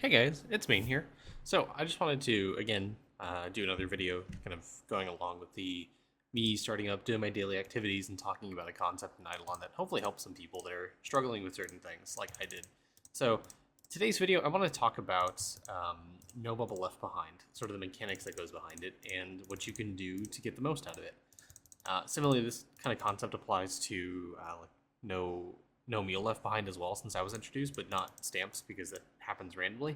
Hey guys, it's Mane here. So I just wanted to again do another video, kind of going along with the me starting up, doing my daily activities, and talking about a concept in Idleon that hopefully helps some people that are struggling with certain things, like I did. So today's video, I want to talk about no bubble left behind, sort of the mechanics that goes behind it, and what you can do to get the most out of it. Similarly, this kind of concept applies to like no meal left behind as well, since I was introduced, but not stamps because that happens randomly.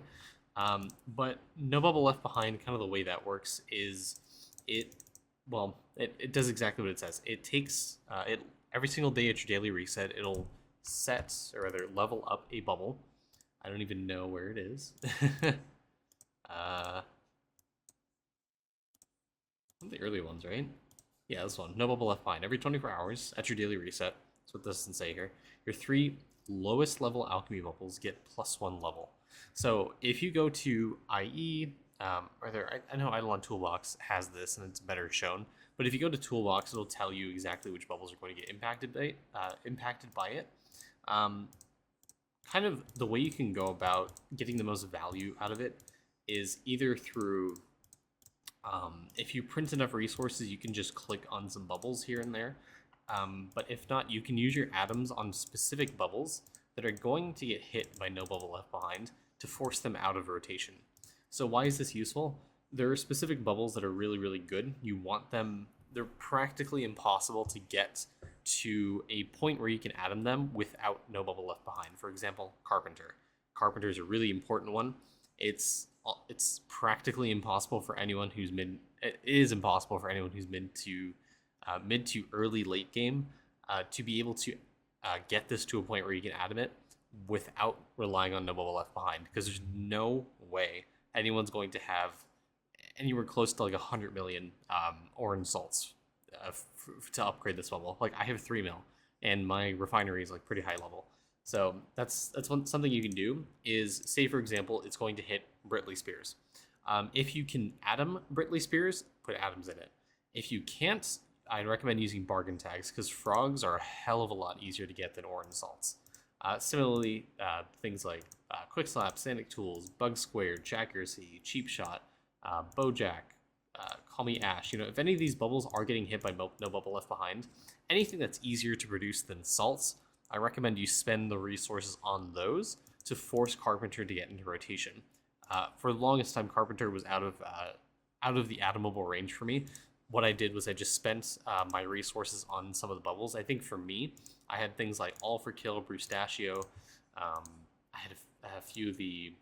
But no bubble left behind, kind of the way that works is it does exactly what it says. It takes it every single day at your daily reset. It'll set, or rather level up a bubble. I don't even know where it is. One of the early ones, right? Yeah, this one. No bubble left behind. Every 24 hours at your daily reset. That's what this doesn't say here. Your 3 lowest level alchemy bubbles get +1 level. So if you go to IE, I know Idleon Toolbox has this and it's better shown, but if you go to Toolbox, it'll tell you exactly which bubbles are going to get impacted by it. Kind of the way you can go about getting the most value out of it is either through if you print enough resources, you can just click on some bubbles here and there. But if not, you can use your atoms on specific bubbles that are going to get hit by no bubble left behind to force them out of rotation. So why is this useful? There are specific bubbles that are really, really good. You want them, they're practically impossible to get to a point where you can atom them without no bubble left behind. For example, Carpenter. Carpenter is a really important one. It's practically impossible for anyone who's it is impossible for anyone who's mid to early late game to be able to get this to a point where you can atom it without relying on no bubble left behind, because there's no way anyone's going to have anywhere close to like 100 million orange salts to upgrade this bubble. Like I have 3 mil and my refinery is like pretty high level. So that's something you can do is, say for example, it's going to hit Britley Spears. If you can atom Britley Spears, put atoms in it. If you can't, I'd recommend using bargain tags, because frogs are a hell of a lot easier to get than orange salts. Similarly, things like Quick Slap, Sanic Tools, Bug Squared, Accuracy, Cheap Shot, Bojack, Call Me Ash. If any of these bubbles are getting hit by no bubble left behind, anything that's easier to produce than salts, I recommend you spend the resources on those to force Carpenter to get into rotation. For the longest time, Carpenter was out of the atomable range for me. What I did was I just spent my resources on some of the bubbles. I think for me, I had things like All for Kill, Brustachio. I had a few of the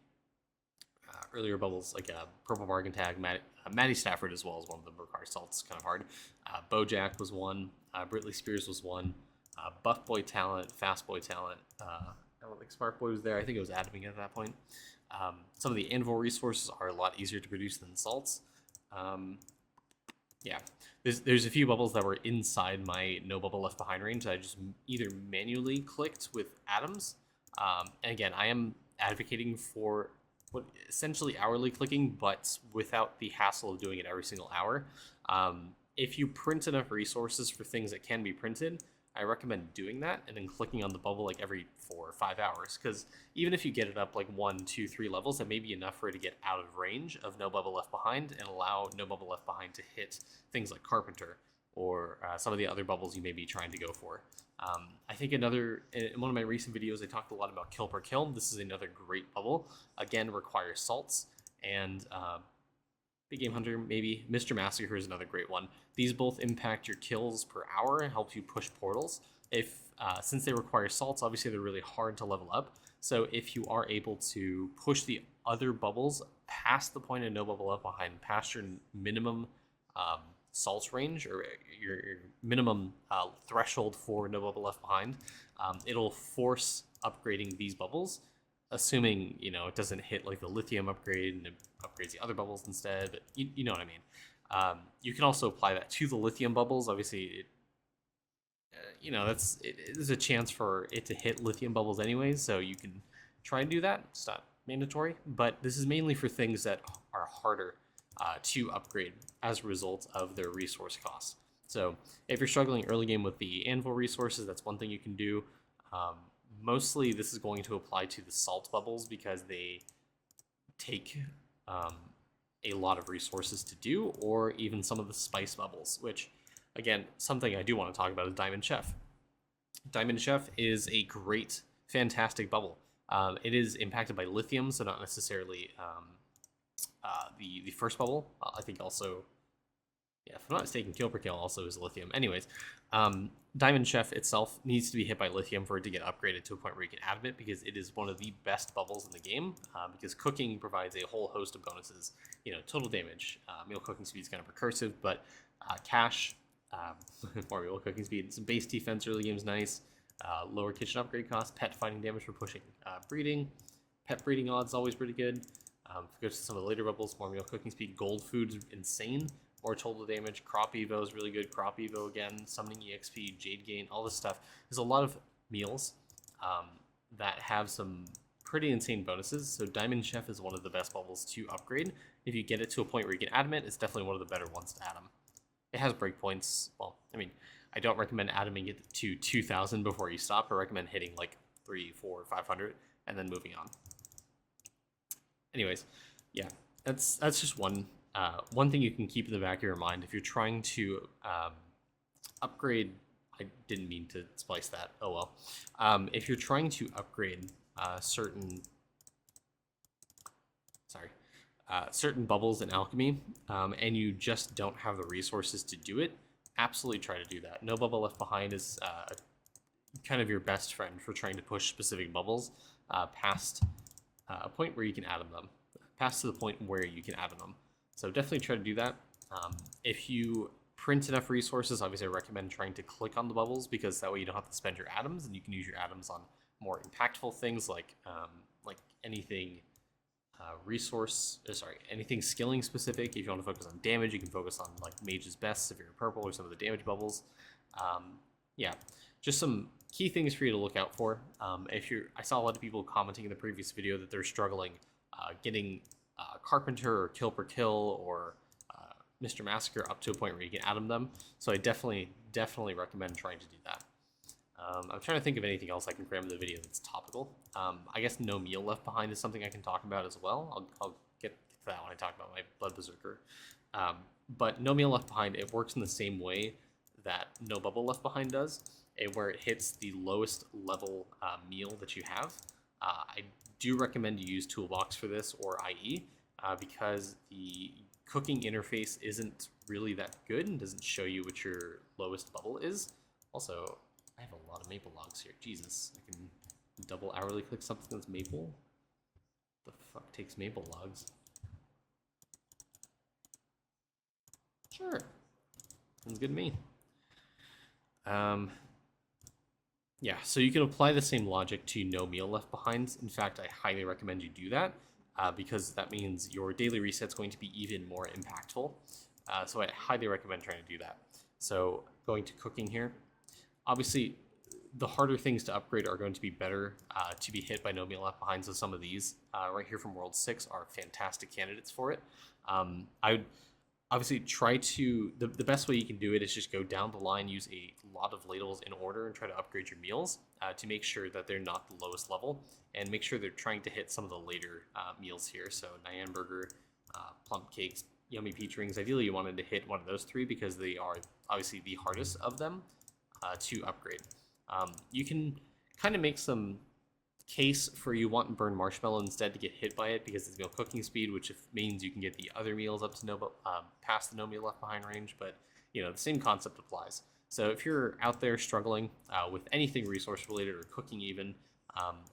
earlier bubbles, like Purple Bargain Tag, Matty Stafford as well as one of them requires salts, kind of hard. Bojack was one. Britley Spears was one. Buff Boy Talent, Fast Boy Talent. I don't think Spark Boy was there. I think it was atoming at that point. Some of the Anvil resources are a lot easier to produce than salts. Yeah, there's a few bubbles that were inside my no bubble left behind range that I just either manually clicked with atoms. And again, I am advocating for what essentially hourly clicking, but without the hassle of doing it every single hour. If you print enough resources for things that can be printed, I recommend doing that and then clicking on the bubble like every 4 or 5 hours, because even if you get it up like 1, 2, 3 levels, that may be enough for it to get out of range of no bubble left behind and allow no bubble left behind to hit things like Carpenter or some of the other bubbles you may be trying to go for. I think in one of my recent videos, I talked a lot about kill per kill. This is another great bubble. Again, requires salts, and Big Game Hunter, maybe. Mr. Massacre is another great one. These both impact your kills per hour and help you push portals. Since they require salts, obviously they're really hard to level up. So if you are able to push the other bubbles past the point of no bubble left behind, past your minimum salts range, or your minimum threshold for no bubble left behind, it'll force upgrading these bubbles, assuming it doesn't hit like the lithium upgrade and it upgrades the other bubbles instead. But you know what I mean. You can also apply that to the lithium bubbles. Obviously, there's a chance for it to hit lithium bubbles anyways, so you can try and do that. It's not mandatory, but this is mainly for things that are harder to upgrade as a result of their resource costs. So if you're struggling early game with the anvil resources, that's one thing you can do. Mostly this is going to apply to the salt bubbles because they take a lot of resources to do, or even some of the spice bubbles, which, again, something I do want to talk about is Diamond Chef. Diamond Chef is a great, fantastic bubble. It is impacted by lithium, so not necessarily the first bubble. I think also, yeah, if I'm not mistaken, kill per kill also is lithium. Anyways, Diamond Chef itself needs to be hit by lithium for it to get upgraded to a point where you can add it, because it is one of the best bubbles in the game, because cooking provides a whole host of bonuses. Total damage, meal cooking speed is kind of recursive, but cash, more meal cooking speed, some base defense early game's nice, lower kitchen upgrade cost, pet fighting damage for pushing breeding, pet breeding odds always pretty good. If it goes to some of the later bubbles, more meal cooking speed, gold food's insane. More total damage, crop evo is really good, crop evo again, summoning exp, jade gain, all this stuff. There's a lot of meals that have some pretty insane bonuses, so Diamond Chef is one of the best bubbles to upgrade. If you get it to a point where you can add them, it's definitely one of the better ones to add them. It has breakpoints. Well, I mean, I don't recommend adding it to 2,000 before you stop. I recommend hitting like 3, 4, 500 and then moving on. Anyways, yeah, that's just one thing you can keep in the back of your mind if you're trying to upgrade. I didn't mean to splice that. Oh well. If you're trying to upgrade certain bubbles in alchemy, and you just don't have the resources to do it, absolutely try to do that. No Bubble Left Behind is kind of your best friend for trying to push specific bubbles past a point where you can add them, past to the point where you can add them. So definitely try to do that. If you print enough resources, obviously I recommend trying to click on the bubbles, because that way you don't have to spend your atoms, and you can use your atoms on more impactful things like anything anything skilling specific. If you want to focus on damage, you can focus on like Mage's Best, Severe Purple, or some of the damage bubbles. Yeah, just some key things for you to look out for. I saw a lot of people commenting in the previous video that they're struggling getting Carpenter or Kill per Kill or Mr. Massacre up to a point where you can add them. So I definitely recommend trying to do that. I'm trying to think of anything else I can cram in the video that's topical. I guess No Meal Left Behind is something I can talk about as well. I'll get to that when I talk about my Blood Berserker. But No Meal Left Behind, it works in the same way that No Bubble Left Behind does, where it hits the lowest level meal that you have. I do recommend you use Toolbox for this, or IE, because the cooking interface isn't really that good and doesn't show you what your lowest bubble is. Also, I have a lot of maple logs here. Jesus, I can double hourly click something that's maple? The fuck takes maple logs? Sure. Sounds good to me. Yeah, so you can apply the same logic to No Meal Left Behind. In fact, I highly recommend you do that, because that means your daily reset's going to be even more impactful. So I highly recommend trying to do that. So going to cooking here. Obviously, the harder things to upgrade are going to be better to be hit by No Meal Left Behind. So some of these right here from World 6 are fantastic candidates for it. I would obviously try to, the best way you can do it is just go down the line, use a lot of ladles in order, and try to upgrade your meals to make sure that they're not the lowest level, and make sure they're trying to hit some of the later meals here. So Nyan Burger, plump cakes, yummy peach rings. Ideally you wanted to hit one of those three, because they are obviously the hardest of them to upgrade. You can kind of make some case for you want Burn Marshmallow instead to get hit by it, because it's meal cooking speed, which means you can get the other meals up to past the No Meal Left Behind range, but the same concept applies. So if you're out there struggling with anything resource related or cooking even,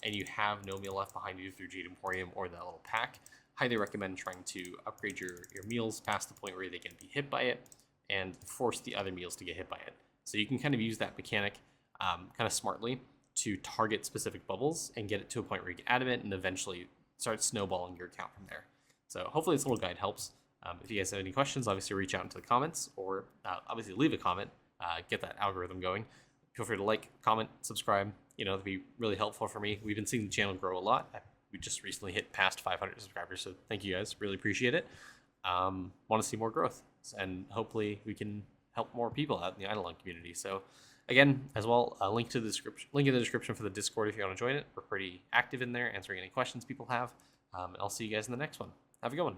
and you have No Meal Left Behind either through Jade Emporium or that little pack, highly recommend trying to upgrade your meals past the point where they can be hit by it and force the other meals to get hit by it. So you can kind of use that mechanic kind of smartly to target specific bubbles and get it to a point where you can add it and eventually start snowballing your account from there. So hopefully this little guide helps. If you guys have any questions, obviously reach out into the comments, or obviously leave a comment, get that algorithm going. Feel free to like, comment, subscribe. That'd be really helpful for me. We've been seeing the channel grow a lot. We just recently hit past 500 subscribers, so thank you guys. Really appreciate it. Want to see more growth, and hopefully we can help more people out in the Idleon community. So again, as well, a link in the description for the Discord if you want to join it. We're pretty active in there, answering any questions people have. And I'll see you guys in the next one. Have a good one.